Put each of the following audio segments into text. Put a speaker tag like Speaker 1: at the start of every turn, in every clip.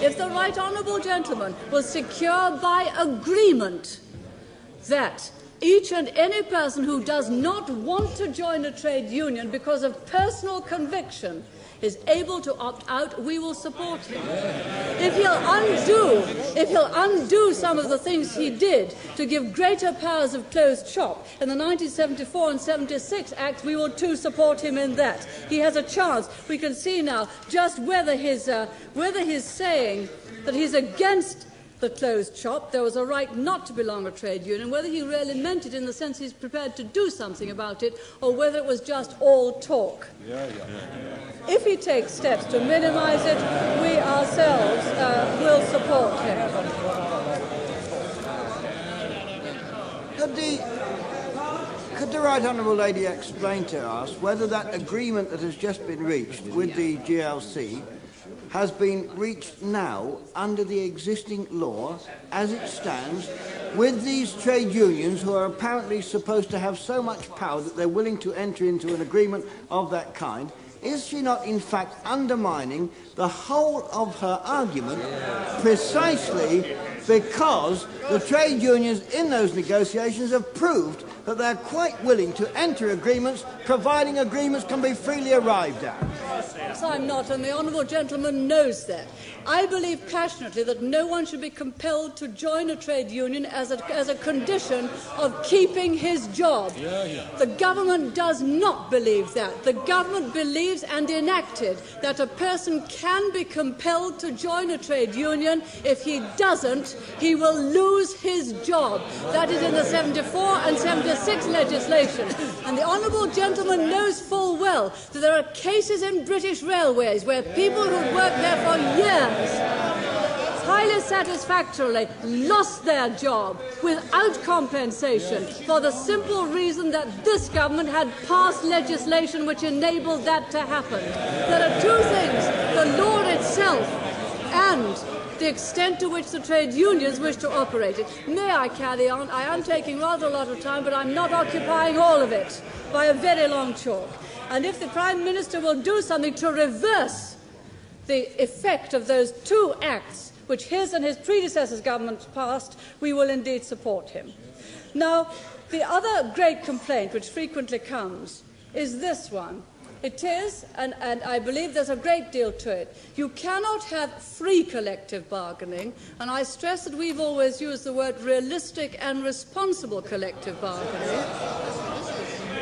Speaker 1: if the right honourable gentleman will secure by agreement that each and any person who does not want to join a trade union because of personal conviction is able to opt out, we will support him. If he'll undo some of the things he did to give greater powers of closed shop in the 1974 and 76 Acts, we will too support him in that. He has a chance. We can see now just whether he's saying that he's against the closed shop, there was a right not to belong to a trade union, whether he really meant it in the sense he's prepared to do something about it, or whether it was just all talk. If he takes steps to minimise it, we ourselves will support him.
Speaker 2: Could the Right Honourable Lady explain to us whether that agreement that has just been reached with the GLC has been reached now under the existing law as it stands with these trade unions who are apparently supposed to have so much power that they're willing to enter into an agreement of that kind? Is she not in fact undermining the whole of her argument precisely because the trade unions in those negotiations have proved that they're quite willing to enter agreements, providing agreements can be freely arrived at?
Speaker 1: Yes, I'm not, and the honourable gentleman knows that. I believe passionately that no one should be compelled to join a trade union as a condition of keeping his job. The government does not believe that. The government believes and enacted that a person can be compelled to join a trade union. If he doesn't, he will lose his job. That is in the 74 and 76 legislation. And the honourable gentleman knows full well that there are cases in British Railways where people who worked there for years highly satisfactorily lost their job without compensation for the simple reason that this government had passed legislation which enabled that to happen. There are two things: the law itself and the extent to which the trade unions wish to operate it. May I carry on? I am taking rather a lot of time, but I'm not occupying all of it by a very long chalk. And if the Prime Minister will do something to reverse the effect of those two acts which his and his predecessor's government passed, we will indeed support him. Now, the other great complaint which frequently comes is this one. It is, and I believe there's a great deal to it, you cannot have free collective bargaining, and I stress that we've always used the word realistic and responsible collective bargaining.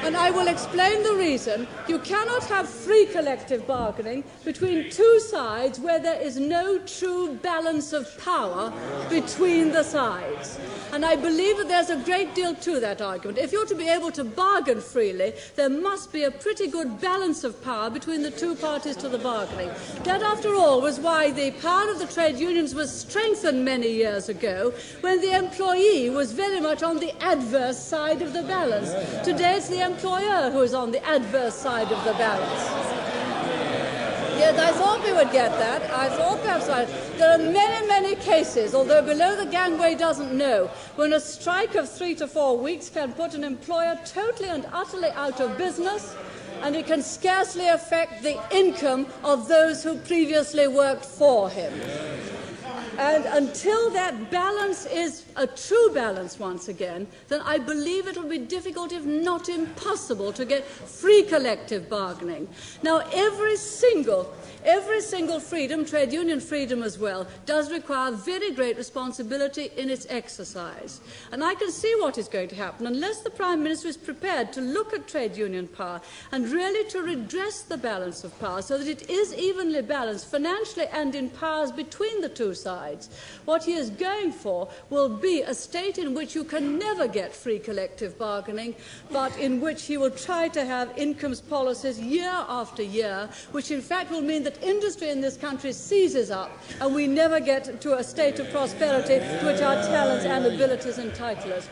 Speaker 1: And I will explain the reason. You cannot have free collective bargaining between two sides where there is no true balance of power between the sides. And I believe that there's a great deal to that argument. If you're to be able to bargain freely, there must be a pretty good balance of power between the two parties to the bargaining. That, after all, was why the power of the trade unions was strengthened many years ago, when the employee was very much on the adverse side of the balance. Today it's the employer who is on the adverse side of the balance. Yes, I thought we would get that. I thought perhaps there are many, many cases, although below the gangway doesn't know, when a strike of 3 to 4 weeks can put an employer totally and utterly out of business, and it can scarcely affect the income of those who previously worked for him. And until that balance is a true balance once again, then I believe it will be difficult, if not impossible, to get free collective bargaining. Now, every single freedom, trade union freedom as well, does require very great responsibility in its exercise. And I can see what is going to happen unless the Prime Minister is prepared to look at trade union power and really to redress the balance of power so that it is evenly balanced financially and in powers between the two sides. What he is going for will be a state in which you can never get free collective bargaining, but in which he will try to have incomes policies year after year, which in fact will mean that industry in this country seizes up and we never get to a state of prosperity to which our talents and abilities entitle us.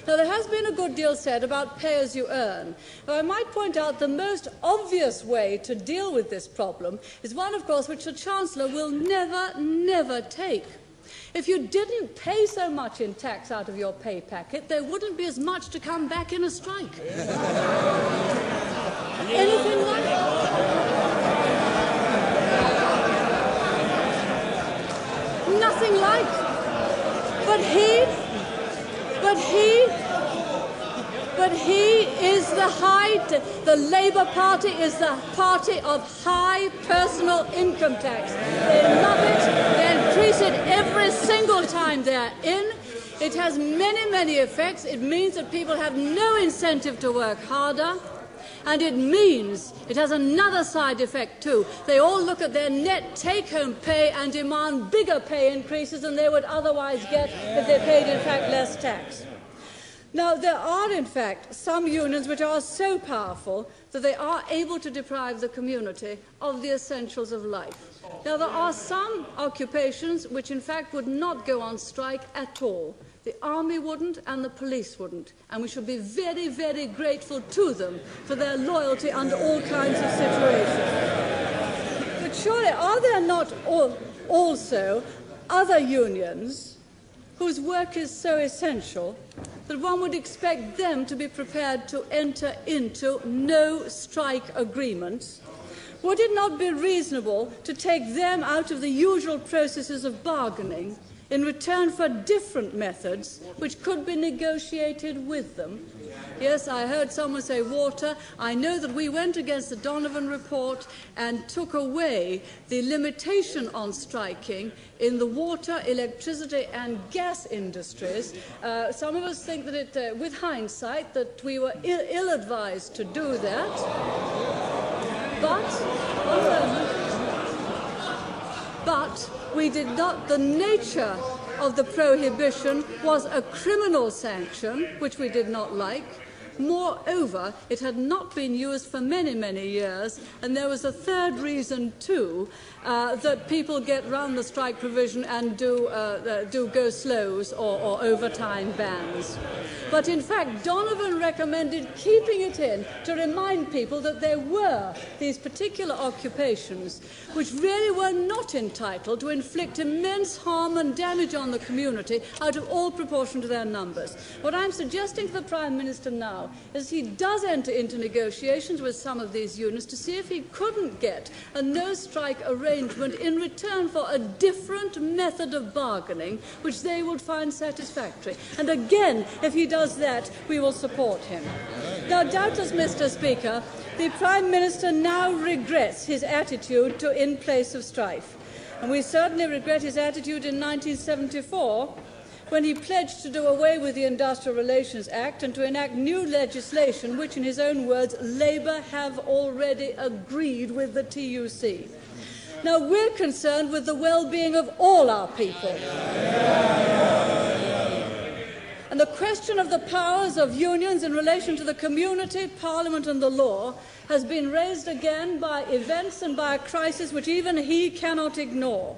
Speaker 1: Now, there has been a good deal said about pay as you earn. Now, I might point out the most obvious way to deal with this problem is one, of course, which the Chancellor will never take. If you didn't pay so much in tax out of your pay packet, there wouldn't be as much to come back in a strike. Anything like that? nothing like. But he is the Labour Party is the party of high personal income tax. They love it. They increase it every single time they're in. It has many, many effects. It means that people have no incentive to work harder. And it has another side effect too. They all look at their net take-home pay and demand bigger pay increases than they would otherwise get if they paid, in fact, less tax. Now, there are, in fact, some unions which are so powerful that they are able to deprive the community of the essentials of life. Now, there are some occupations which, in fact, would not go on strike at all. The army wouldn't and the police wouldn't. And we should be very, very grateful to them for their loyalty under all kinds of situations. But surely, are there not also other unions whose work is so essential that one would expect them to be prepared to enter into no strike agreements? Would it not be reasonable to take them out of the usual processes of bargaining in return for different methods which could be negotiated with them? Yes, I heard someone say water. I know that we went against the Donovan report and took away the limitation on striking in the water, electricity and gas industries. Some of us think that, with hindsight, that we were ill-advised to do that. But we did not. The nature of the prohibition was a criminal sanction, which we did not like. Moreover, it had not been used for many, many years, and there was a third reason, too, that people get round the strike provision and do go-slows or overtime bans. But in fact, Donovan recommended keeping it in to remind people that there were these particular occupations which really were not entitled to inflict immense harm and damage on the community out of all proportion to their numbers. What I'm suggesting to the Prime Minister now is he does enter into negotiations with some of these unions to see if he couldn't get a no-strike arrangement in return for a different method of bargaining which they would find satisfactory. And again, if he does that, we will support him. Now, doubtless, Mr. Speaker, the Prime Minister now regrets his attitude to in place of strife. And we certainly regret his attitude in 1974 when he pledged to do away with the Industrial Relations Act and to enact new legislation which, in his own words, Labour have already agreed with the TUC. Now, we're concerned with the well-being of all our people. And the question of the powers of unions in relation to the community, Parliament and the law has been raised again by events and by a crisis which even he cannot ignore.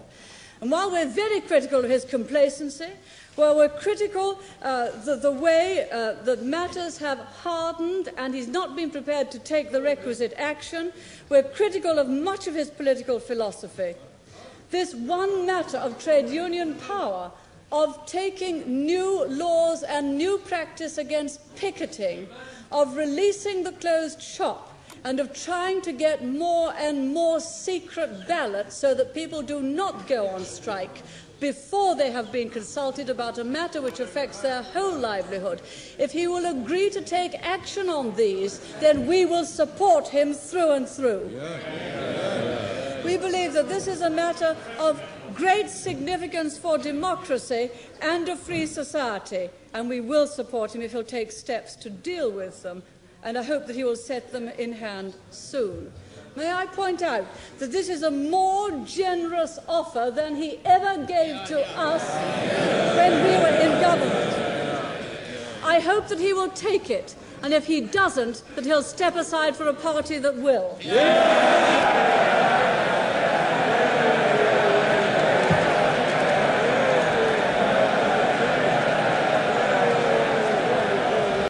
Speaker 1: And while we're very critical of his complacency, while we're critical the way that matters have hardened and he's not been prepared to take the requisite action, we're critical of much of his political philosophy. This one matter of trade union power, of taking new laws and new practice against picketing, of releasing the closed shop, and of trying to get more and more secret ballots so that people do not go on strike before they have been consulted about a matter which affects their whole livelihood. If he will agree to take action on these, then we will support him through and through. We believe that this is a matter of great significance for democracy and a free society, and we will support him if he'll take steps to deal with them, and I hope that he will set them in hand soon. May I point out that this is a more generous offer than he ever gave to us when we were in government. I hope that he will take it, and if he doesn't, that he'll step aside for a party that will.